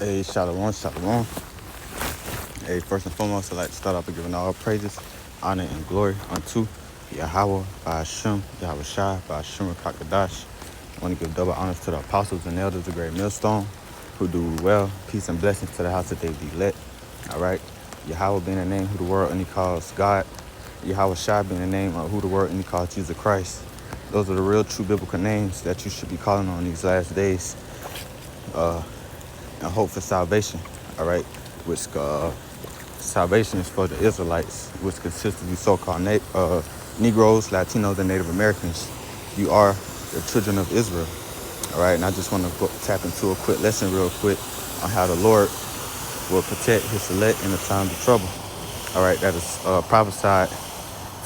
Hey, shalom, shalom. Hey, first and foremost, I'd like to start off by giving all praises, honor, and glory unto Yahweh, Ba'ashem, Yahweh Shai, Ba'ashem, Kakadash. I want to give double honors to the apostles and elders of Great Millstone, who do well. Peace and blessings to the house that they be let. All right. Yahweh being the name who the world only calls God. Yahweh Shai being the name of who the world only calls Jesus Christ. Those are the real, true biblical names that you should be calling on these last days. And hope for salvation, all right, which salvation is for the Israelites, which consists of you so-called Negroes, Latinos, and Native Americans. You are the children of Israel, all right, and I just want to tap into a quick lesson real quick on how the Lord will protect his elect in the times of trouble, all right, that is prophesied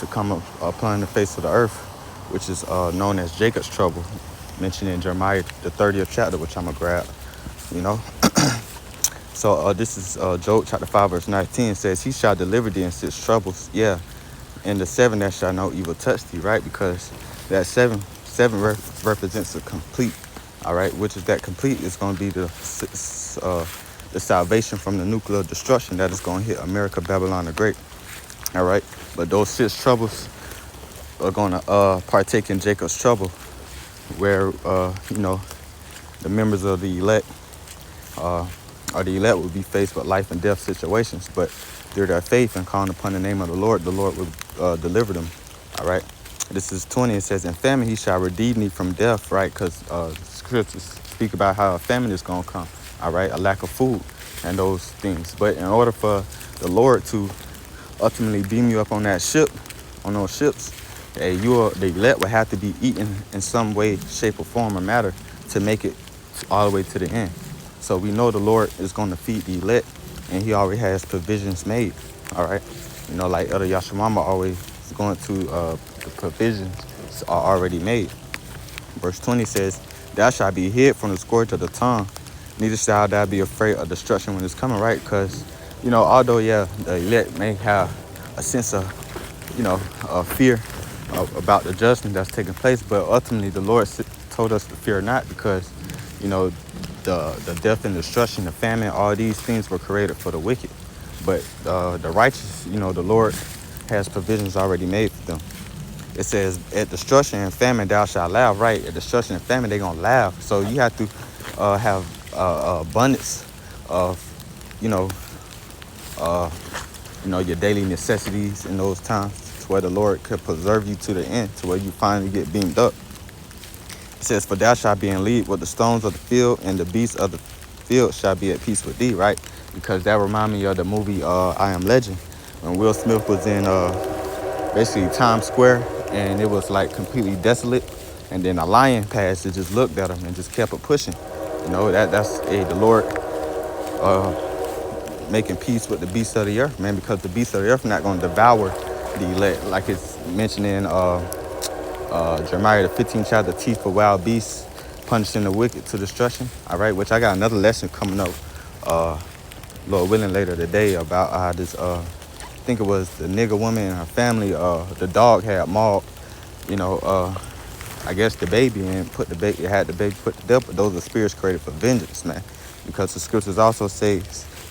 to come up upon the face of the earth, which is known as Jacob's trouble, mentioned in Jeremiah, the 30th chapter, which I'm going to grab, you know. So this is Job chapter 5, verse 19. It says, he shall deliver thee in six troubles. Yeah. And the seven that shall no evil touch thee, right? Because that seven represents a complete, all right? Which is that complete is going to be the salvation from the nuclear destruction that is going to hit America, Babylon the Great, all right? But those six troubles are going to partake in Jacob's trouble, where, the members of the elect, or the elect will be faced with life and death situations, but through their faith and calling upon the name of the Lord will deliver them, all right? This is 20. It says, in famine he shall redeem thee from death, right? Because scriptures speak about how a famine is going to come, all right? A lack of food and those things. But in order for the Lord to ultimately beam you up on that ship, on those ships, the elect will have to be eaten in some way, shape, or form or matter to make it all the way to the end. So we know the Lord is going to feed the elect, and he already has provisions made, all right? You know, like Elder Yashimama always going to the provisions are already made. Verse 20 says, thou shalt be hid from the scourge of the tongue, neither shalt thou be afraid of destruction when it's coming, right? Because, although, the elect may have a sense of, fear about the judgment that's taking place, but ultimately the Lord told us to fear not, because, the death and destruction, the famine, all these things were created for the wicked. But the righteous, the Lord has provisions already made for them. It says, at destruction and famine thou shalt laugh, right? At destruction and famine, they're going to laugh. So you have to have abundance of, your daily necessities in those times, to where the Lord could preserve you to the end, to where you finally get beamed up. It says, for thou shalt be in league with the stones of the field, and the beasts of the field shall be at peace with thee, right? Because that remind me of the movie I Am Legend, when Will Smith was in basically Times Square, and it was like completely desolate, and then a lion passed and just looked at him and just kept it pushing. That's the Lord making peace with the beasts of the earth, man, because the beasts of the earth are not going to devour the elect, like it's mentioned in Jeremiah the 15th chapter, teeth for wild beasts, punishing the wicked to destruction. All right, which I got another lesson coming up, Lord willing, later today, about how this, I think it was the nigger woman and her family, the dog had mauled, I guess the baby, and had the baby put to death. But those are spirits created for vengeance, man, because the scriptures also say,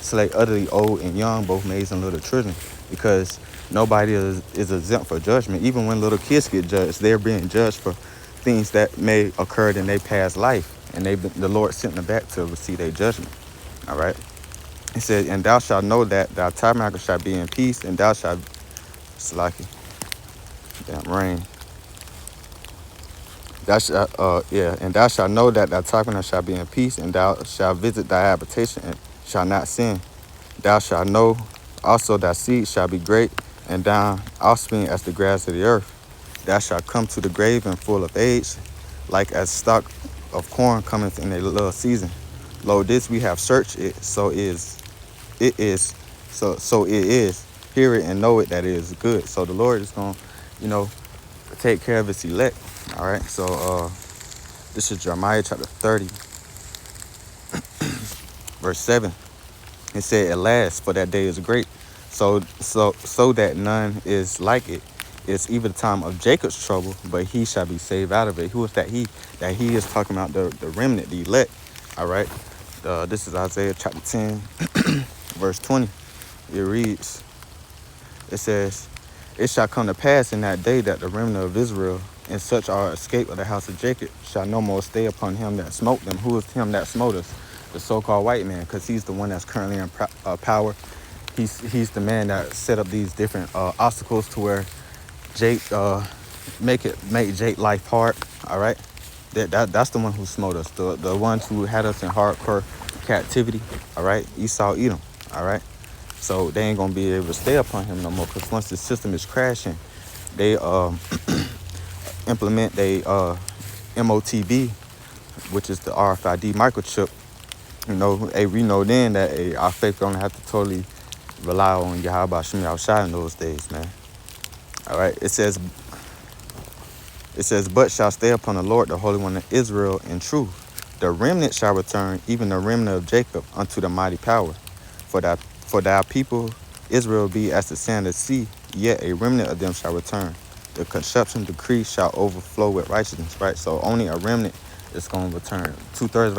slay utterly old and young, both maids and little children, because nobody is exempt for judgment. Even when little kids get judged, they're being judged for things that may occur in their past life, and the Lord sent them back to receive their judgment. All right. It said, and thou shalt know that thy tabernacle shall be in peace, and thou shalt rain. And thou shalt know that thy tabernacle shall be in peace, and thou shalt visit thy habitation and shall not sin. Thou shalt know also thy seed shall be great, and thine offspring as the grass of the earth. Thou shalt come to the grave and full of age, like as stock of corn cometh in a little season. Lo, this we have searched it, so it is. Hear it and know it that it is good. So the Lord is going to, take care of his elect. All right. So this is Jeremiah chapter 30, verse 7. It said, at last, for that day is great, so that none is like it. It's even the time of Jacob's trouble, but he shall be saved out of it. Who is that he? That he is talking about the remnant, the elect. All right. This is Isaiah chapter 10, verse 20. It reads, it says, "It shall come to pass in that day that the remnant of Israel and such are escaped of the house of Jacob shall no more stay upon him that smote them." Who is him that smote us? The so-called white man, because he's the one that's currently in power. He's the man that set up these different obstacles to where Jake make Jake life hard. All right, that's the one who smote us. The ones who had us in hardcore captivity. All right, Esau, Edom. All right. So they ain't gonna be able to stay upon him no more, because once the system is crashing, they implement they MOTB, which is the RFID microchip. You know, hey, we know then that our faith gonna have to totally rely on Yahweh Shem Yahushua in those days, man. All right, it says, "But shall stay upon the Lord, the Holy One of Israel, in truth. The remnant shall return, even the remnant of Jacob, unto the mighty power. For thy people Israel be as the sand of the sea, yet a remnant of them shall return. The conception decree shall overflow with righteousness," right? So only a remnant is going to return. 2/3 of